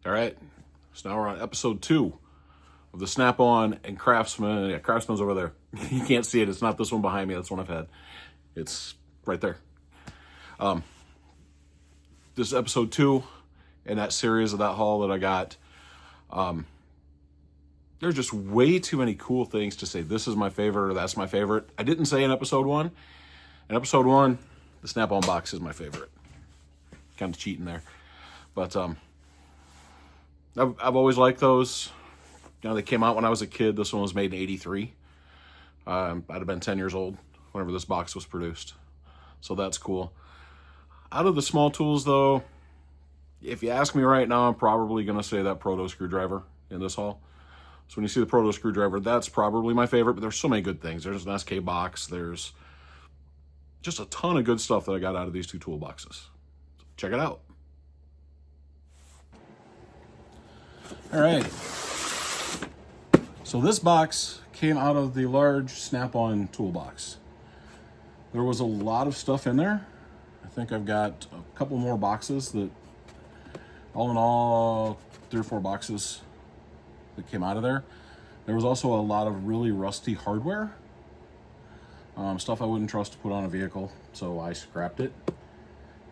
All right, so now we're on episode 2 of the Snap-on and Craftsman. Yeah, Craftsman's over there. You can't see it. It's not this one behind me. That's one I've had. It's right there. This is episode 2 in that series of that haul that I got. There's just way too many cool things to say this is my favorite or that's my favorite. I didn't say in episode 1. In episode 1, the Snap-on box is my favorite. Kind of cheating there. But I've always liked those. You know, they came out when I was a kid. This one was made in '83. I'd have been 10 years old whenever this box was produced. So that's cool. Out of the small tools, though, if you ask me right now, I'm probably going to say that proto screwdriver in this haul. So when you see the proto screwdriver, that's probably my favorite, but there's so many good things. There's an SK box. There's just a ton of good stuff that I got out of these two toolboxes. So check it out. All right. So this box came out of the large Snap-on toolbox. There was a lot of stuff in there. I think I've got a couple more boxes that, all in all, 3 or 4 boxes that came out of there. There was also a lot of really rusty hardware. Stuff I wouldn't trust to put on a vehicle, so I scrapped it.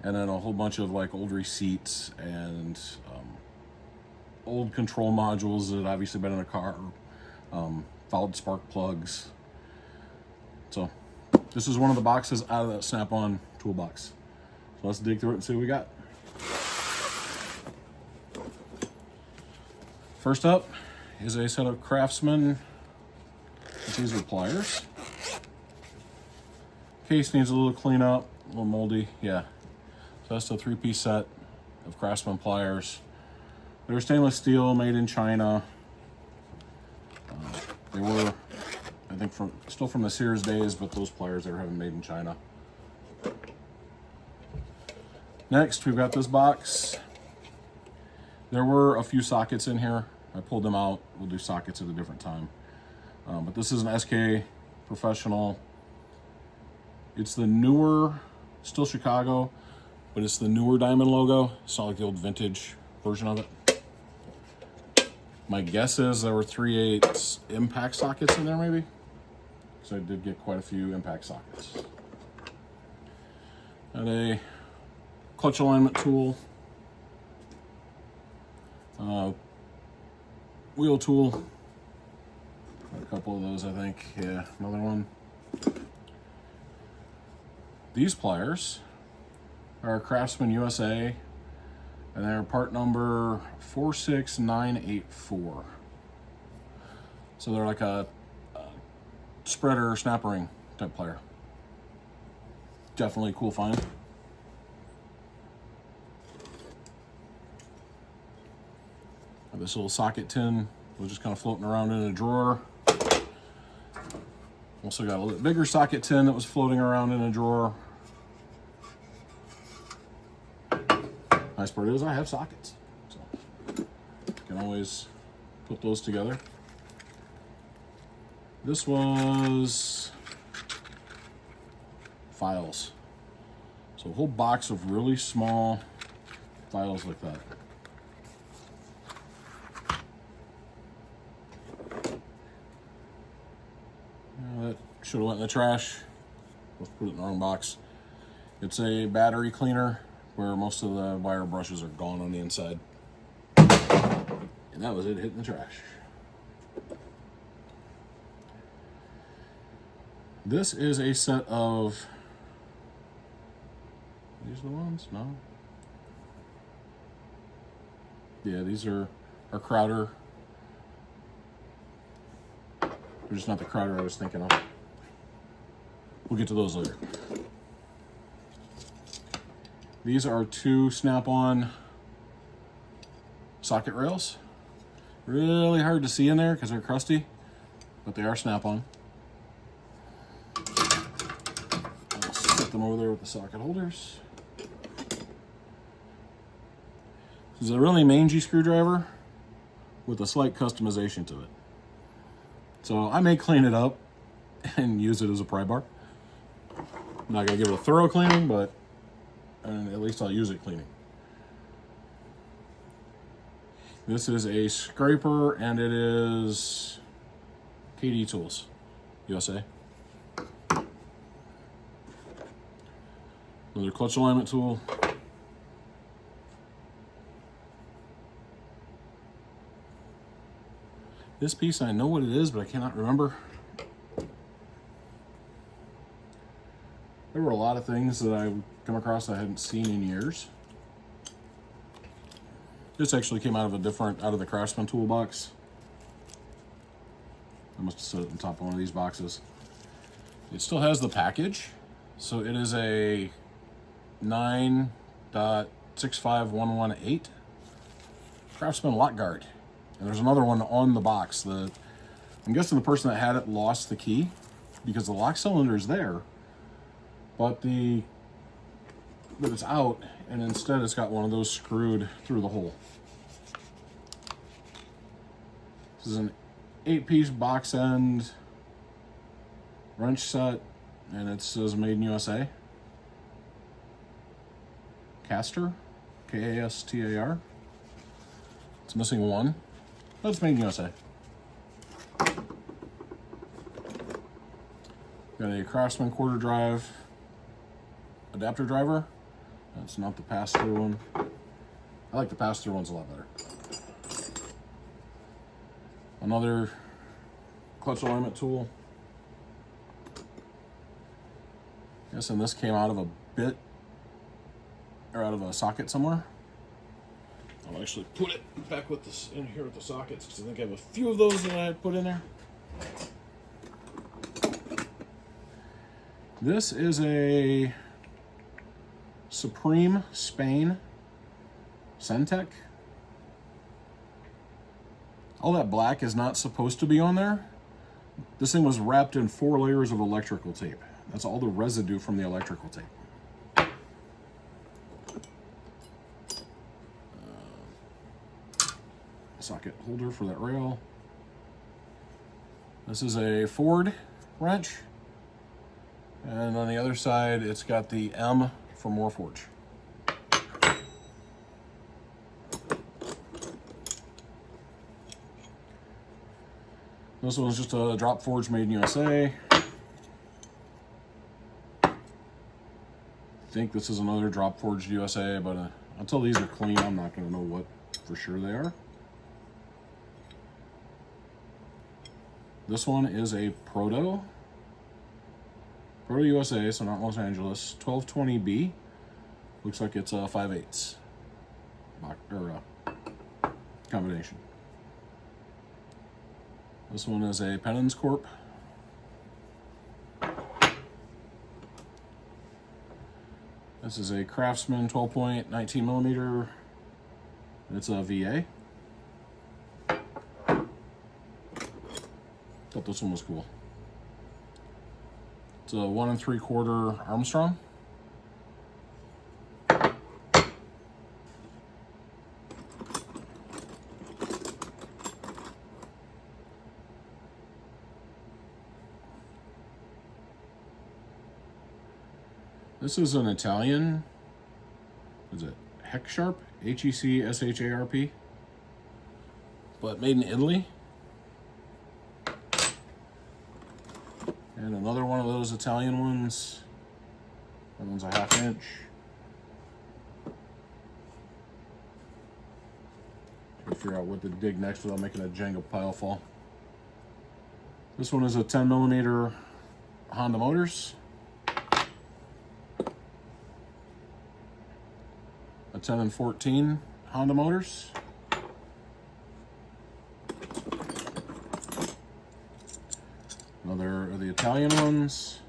And then a whole bunch of like old receipts and old control modules that had obviously been in a car, fouled spark plugs. So this is one of the boxes out of that Snap-on toolbox. So let's dig through it and see what we got. First up is a set of Craftsman. These are pliers. Case needs a little cleanup, a little moldy, yeah. So that's a 3-piece set of Craftsman pliers. They're stainless steel, made in China. They were, I think, still from the Sears days, but those pliers they were having made in China. Next, we've got this box. There were a few sockets in here. I pulled them out. We'll do sockets at a different time. But this is an SK Professional. It's the newer, still Chicago, but it's the newer diamond logo. It's not like the old vintage version of it. My guess is there were 3/8 impact sockets in there, maybe. So I did get quite a few impact sockets. Got a clutch alignment tool, wheel tool. Got a couple of those, I think. Yeah, another one. These pliers are Craftsman USA, and they're part number 46984. So they're like a spreader snap ring type plier. Definitely a cool find. This little socket tin was just kind of floating around in a drawer. Also got a little bit bigger socket tin that was floating around in a drawer. Nice part is I have sockets, so you can always put those together. This was files. So a whole box of really small files like that. That should have went in the trash. Let's put it in the wrong box. It's a battery cleaner where most of the wire brushes are gone on the inside. And that was it hitting the trash. This is a set of, these are the ones? No? Yeah, these are Crowder. They're just not the Crowder I was thinking of. We'll get to those later. These are 2 Snap-on socket rails. Really hard to see in there because they're crusty, but they are Snap-on. I'll set them over there with the socket holders. This is a really mangy screwdriver with a slight customization to it. So I may clean it up and use it as a pry bar. I'm not gonna give it a thorough cleaning, but at least I'll use it cleaning. This is a scraper, and it is KD Tools, USA. Another clutch alignment tool. This piece, I know what it is, but I cannot remember. There were a lot of things that I come across I hadn't seen in years. This actually came out of the Craftsman toolbox. I must have set it on top of one of these boxes. It still has the package. So it is a 9.65118 Craftsman lock guard. And there's another one on the box. I'm guessing the person that had it lost the key because the lock cylinder is there, but it's out, and instead it's got one of those screwed through the hole. This is an 8-piece box end wrench set, and it says made in USA. Caster, K-A-S-T-A-R. It's missing one, but it's made in USA. Got a Craftsman quarter drive adapter driver. That's not the pass-through one. I like the pass-through ones a lot better. Another clutch alignment tool. Guessing this came out of a bit or out of a socket somewhere. I'll actually put it back with this in here with the sockets because I think I have a few of those that I put in there. This is a Supreme Spain Centec. All that black is not supposed to be on there. This thing was wrapped in 4 layers of electrical tape. That's all the residue from the electrical tape. Socket holder for that rail. This is a Ford wrench. And on the other side, it's got the M for Warforge. This one's just a drop forge made in USA. I think this is another drop forged USA, but until these are clean, I'm not going to know what for sure they are. This one is a Proto USA, so not Los Angeles, 1220B. Looks like it's a 5/8 combination. This one is a Penance Corp. This is a Craftsman 12.19 millimeter. It's a VA. Thought this one was cool. It's a 1 3/4 Armstrong. This is an Italian, what is it, Heck Sharp, H-E-C-S-H-A-R-P, but made in Italy. And another one of those Italian ones. That one's a 1/2 inch. Trying to figure out what to dig next without making a Jenga pile fall. This one is a 10 millimeter Honda Motors. A 10 and 14 Honda Motors. Another of the Italian ones.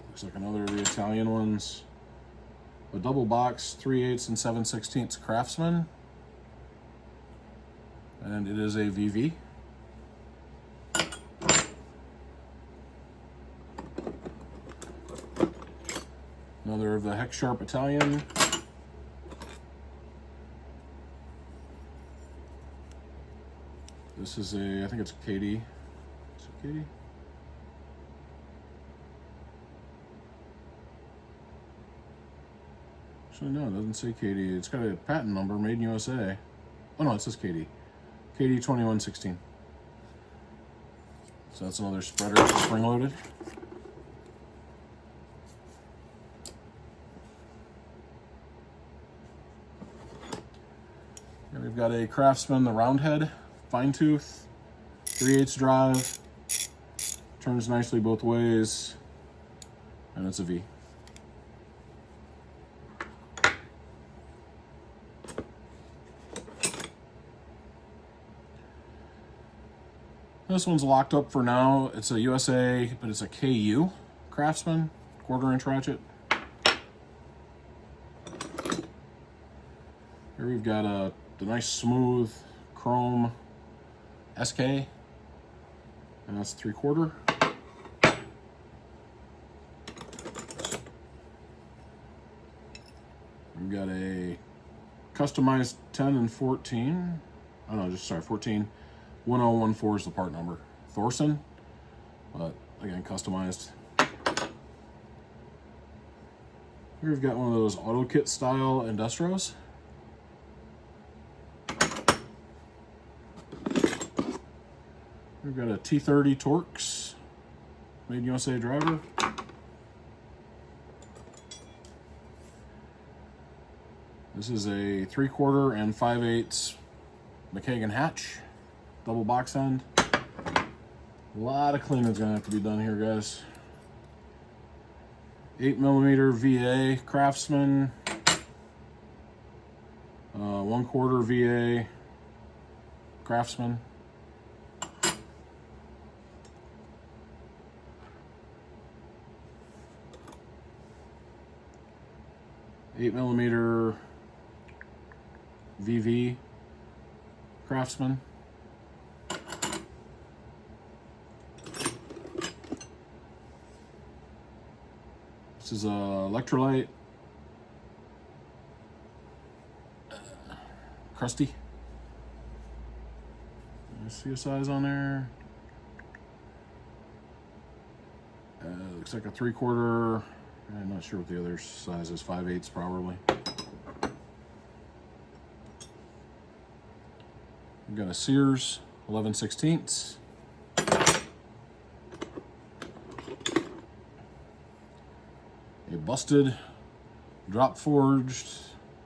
Looks like another of the Italian ones. A double box, 3/8 and 7/16 Craftsman. And it is a VV. Another of the Heck Sharp Italian. This is I think it's KD. Is it KD? Actually, no, it doesn't say KD. It's got a patent number, made in USA. Oh no, it says KD. KD 2116. So that's another spreader, spring-loaded. And we've got a Craftsman, the round head, fine tooth, 3/8 drive, turns nicely both ways, and it's a V. This one's locked up for now. It's a USA, but it's a KU Craftsman, 1/4-inch ratchet. Here we've got the nice smooth chrome SK, and that's 3/4. We've got a customized 10 and 14. Oh no, just sorry, 14. 1014 is the part number. Thorson, but again, customized. Here we've got one of those auto kit style Industros. We've got a T30 Torx, made in USA driver. This is a 3/4 and 5/8 McKagan hatch, double box end. A lot of cleaning's gonna have to be done here, guys. 8mm VA Craftsman, 1/4 VA Craftsman. $8mm VV Craftsman. This is a electrolyte crusty. You see a size on there? Looks like a 3/4. I'm not sure what the other size is. 5/8 probably. We've got a Sears 11/16. A busted, drop forged,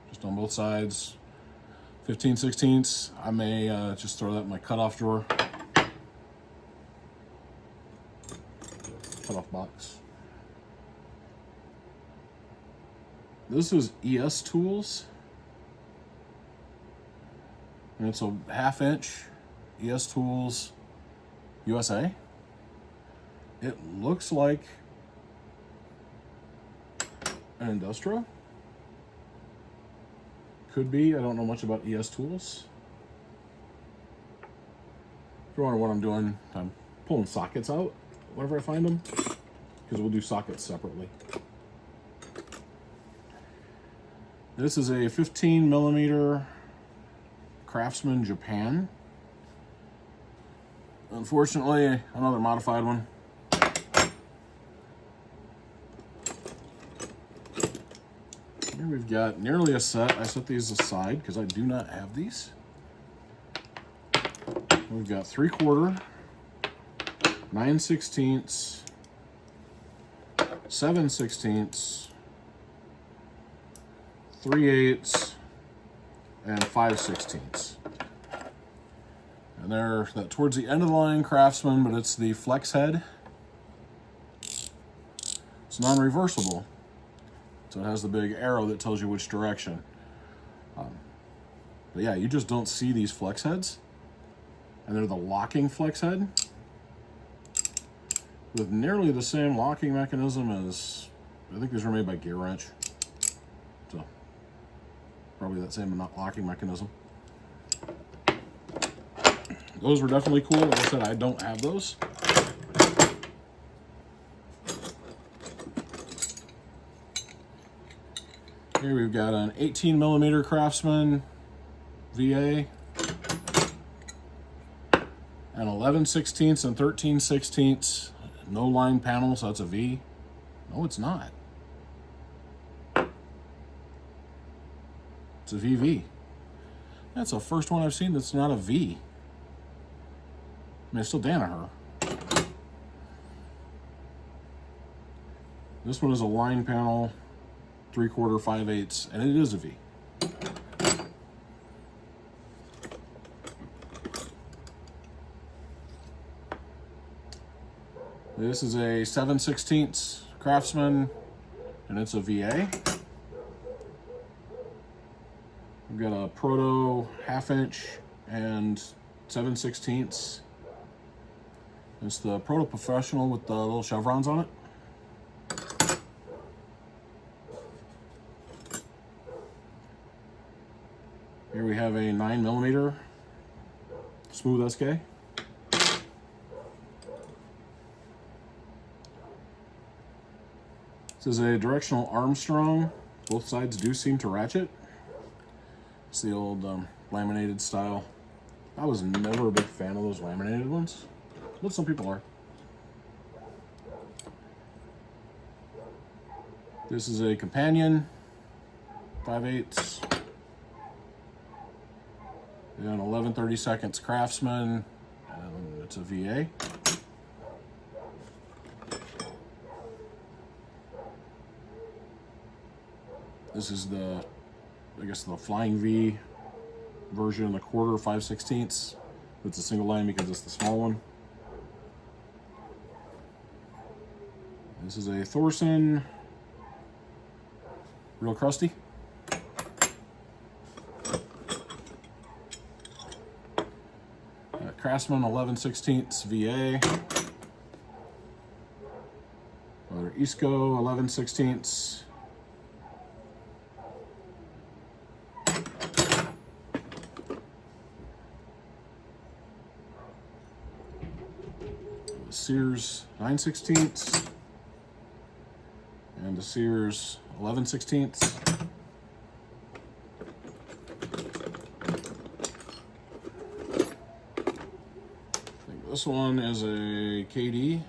just on both sides, 15/16. I may just throw that in my cutoff drawer. Cutoff box. This is ES Tools, and it's a 1/2-inch ES Tools USA. It looks like an industrial. Could be. I don't know much about ES Tools. If you wonder what I'm doing, I'm pulling sockets out whenever I find them, because we'll do sockets separately. This is a 15mm Craftsman Japan. Unfortunately, another modified one. Here we've got nearly a set. I set these aside because I do not have these. We've got 3/4, 9/16, 7/16, 3/8, and 5/16. And they're towards the end of the line Craftsman, but it's the flex head. It's non-reversible, so it has the big arrow that tells you which direction. But yeah, you just don't see these flex heads, and they're the locking flex head with nearly the same locking mechanism as, I think these were made by Gear Wrench. So probably that same locking mechanism. Those were definitely cool. Like I said, I don't have those. Here we've got an 18mm Craftsman VA, an 11/16 and 13/16, no line panel, so that's a V. No, it's not. It's a VV. That's the first one I've seen that's not a V. I mean, it's still Danaher. This one is a line panel, 3/4, 5/8, and it is a V. This is a 7/16 Craftsman, and it's a VA. We've got a Proto 1/2 inch and 7/16. It's the Proto Professional with the little chevrons on it. Here we have a 9mm smooth SK. This is a directional Armstrong. Both sides do seem to ratchet. It's the old laminated style. I was never a big fan of those laminated ones, but some people are. This is a companion, 5/8, and 11/32 Craftsman, and it's a VA. This is the, I guess, the Flying V version, the 1/4, 5/16. It's a single line because it's the small one. This is a Thorson, real crusty. Craftsman 11/16 VA. Another Isco 11/16. Sears 9/16 and the Sears 11/16. This one is a KD.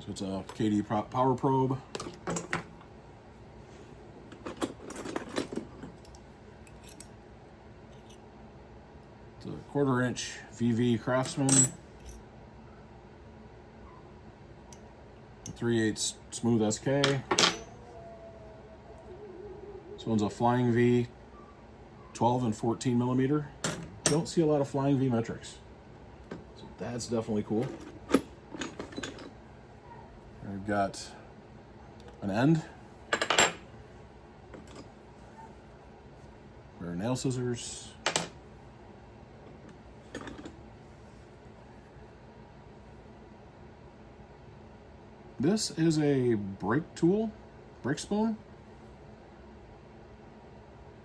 So it's a KD power probe. It's a 1/4 inch VV Craftsman. 3/8 smooth SK. This one's a Flying V, 12 and 14mm. Don't see a lot of Flying V metrics, so that's definitely cool. We've got an end, pair of nail scissors, this is a brake tool, brake spoon.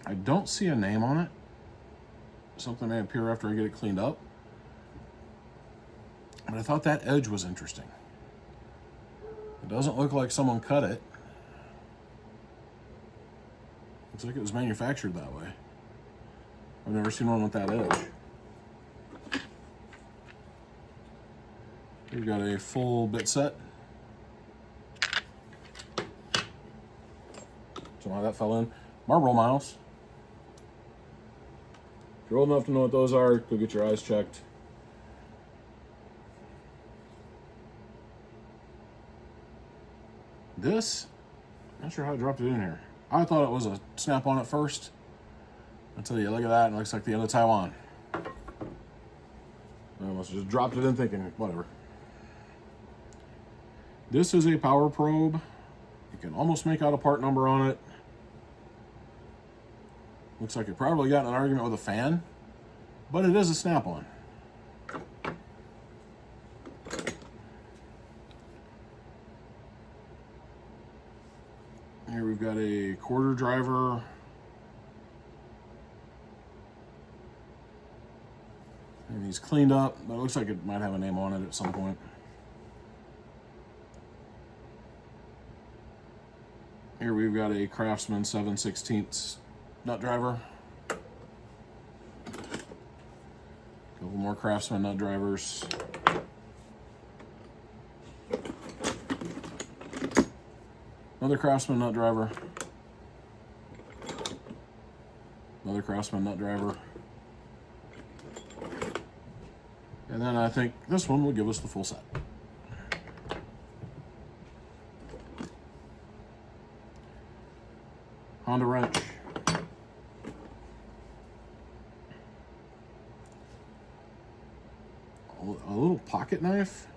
I don't see a name on it. Something may appear after I get it cleaned up. But I thought that edge was interesting. It doesn't look like someone cut it. Looks like it was manufactured that way. I've never seen one with that edge. We've got a full bit set. Somehow that fell in. Marlboro miles. If you're old enough to know what those are, go get your eyes checked. This, not sure how I dropped it in here. I thought it was a snap-on at first. Until you look at that, and it looks like the end of Taiwan. I almost just dropped it in thinking, whatever. This is a power probe. You can almost make out a part number on it. Looks like it probably got in an argument with a fan, but it is a snap-on. Here we've got a 1/4 driver. And he's cleaned up, but it looks like it might have a name on it at some point. Here we've got a Craftsman 7/16 nut driver. A couple more Craftsman nut drivers. Another Craftsman nut driver. Another Craftsman nut driver. And then I think this one will give us the full set. Honda wrench. A little pocket knife.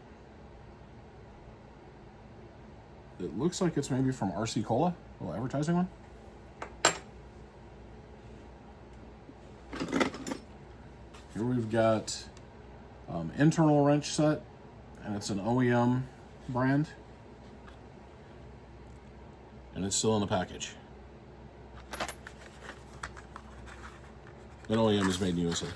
It looks like it's maybe from RC Cola, a little advertising one. Here we've got internal wrench set, and it's an OEM brand, and it's still in the package. And OEM is made in USA.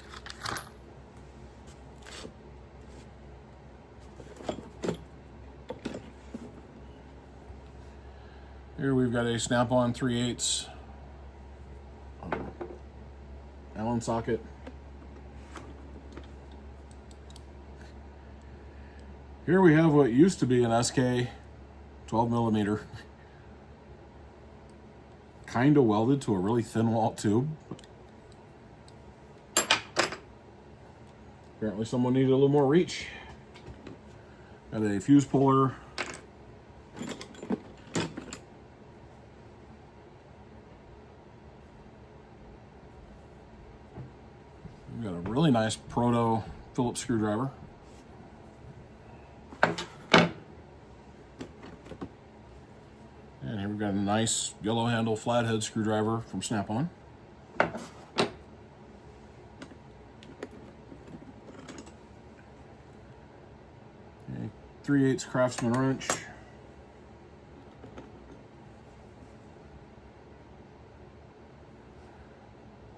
Here we've got a snap-on 3/8 Allen socket. Here we have what used to be an SK 12 millimeter, kind of welded to a really thin wall tube. Apparently someone needed a little more reach. Got a fuse puller. We've got a really nice proto Phillips screwdriver. And here we've got a nice yellow handle flathead screwdriver from Snap-on. A 3/8 Craftsman wrench.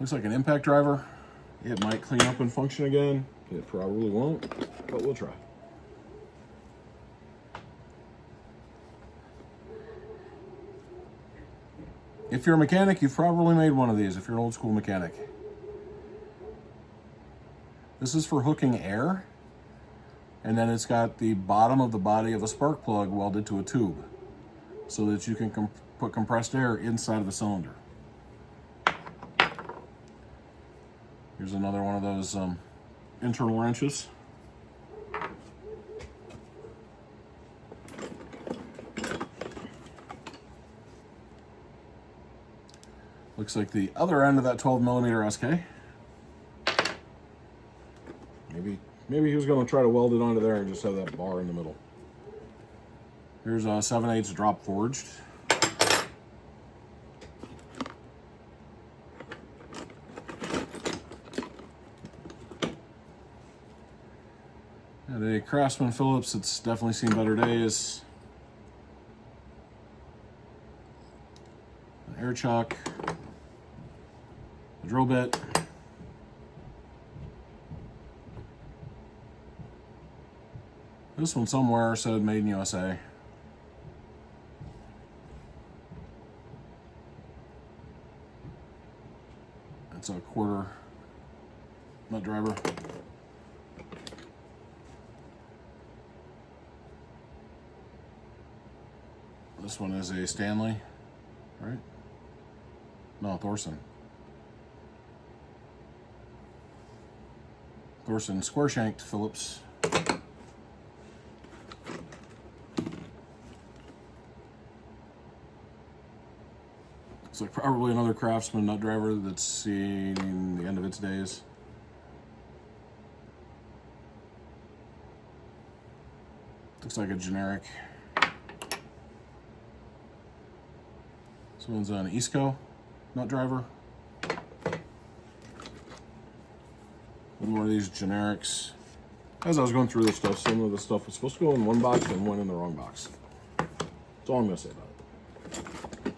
Looks like an impact driver. It might clean up and function again. It probably won't, but we'll try. If you're a mechanic, you've probably made one of these if you're an old school mechanic. This is for hooking air, and then it's got the bottom of the body of a spark plug welded to a tube so that you can put compressed air inside of the cylinder. Here's another one of those internal wrenches. Looks like the other end of that 12 millimeter SK. Maybe he was going to try to weld it onto there and just have that bar in the middle. Here's a 7/8 drop forged. And a Craftsman Phillips. It's definitely seen better days. An air chuck. A drill bit. This one somewhere said made in USA. It's a 1/4 nut driver. This one is a Stanley, right? No, Thorson. Thorson square shanked Phillips. It's like probably another Craftsman nut driver that's seeing the end of its days. Looks like a generic. This one's an Isco nut driver. One more of these generics. As I was going through this stuff, some of the stuff was supposed to go in one box and went in the wrong box. That's all I'm going to say about it.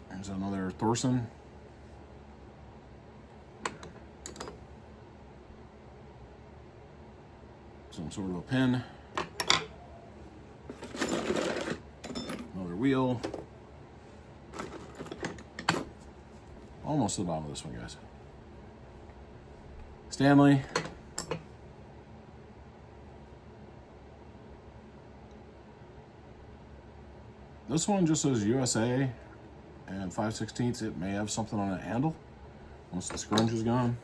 There's another Thorson. Some sort of a pin. Another wheel. Almost to the bottom of this one, guys. Stanley. This one just says USA and 5/16. It may have something on the handle once the scrunch is gone.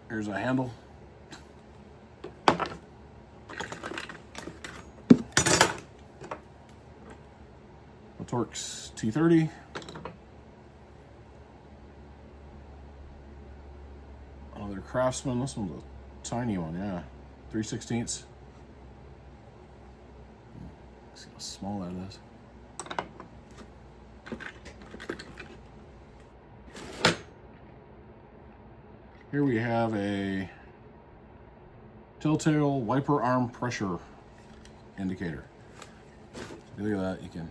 Here's a handle. The Torx T30. Another Craftsman. This one's a tiny one, yeah. 3/16. See how small that is. Here we have a telltale wiper arm pressure indicator. Look at that, you can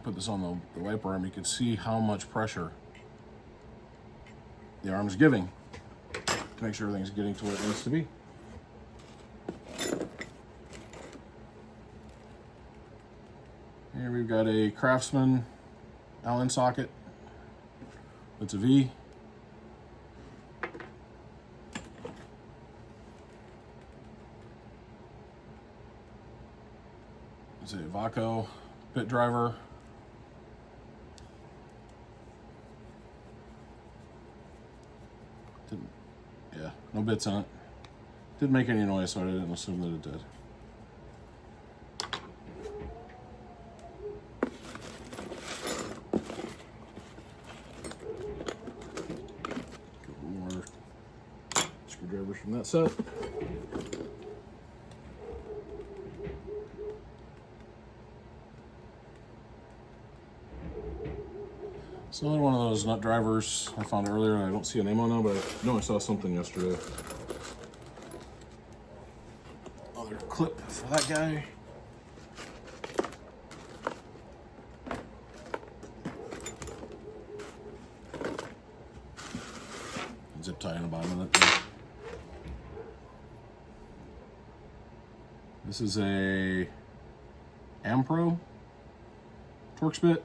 put this on the wiper arm. You can see how much pressure the arm's giving to make sure everything's getting to where it needs to be. Here we've got a Craftsman Allen socket. It's a V. It's a Vaco bit driver. Yeah, no bits on it. Didn't make any noise, so I didn't assume that it did. Couple more screwdrivers from that set. It's another one of those nut drivers I found earlier, and I don't see a name on them, but I know I saw something yesterday. Another clip for that guy. Zip tie on the bottom of it. This is a Ampro Torx bit.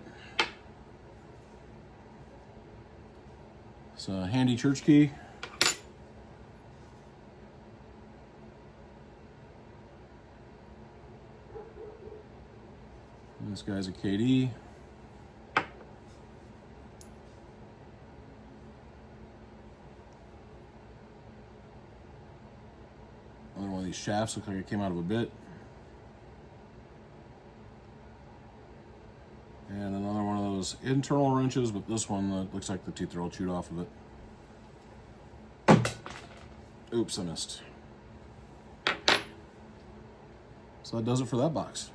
It's a handy church key. And this guy's a KD. Another one of these shafts looks like it came out of a bit. And another one of those internal wrenches, but this one looks like the teeth are all chewed off of it. Oops, I missed. So that does it for that box.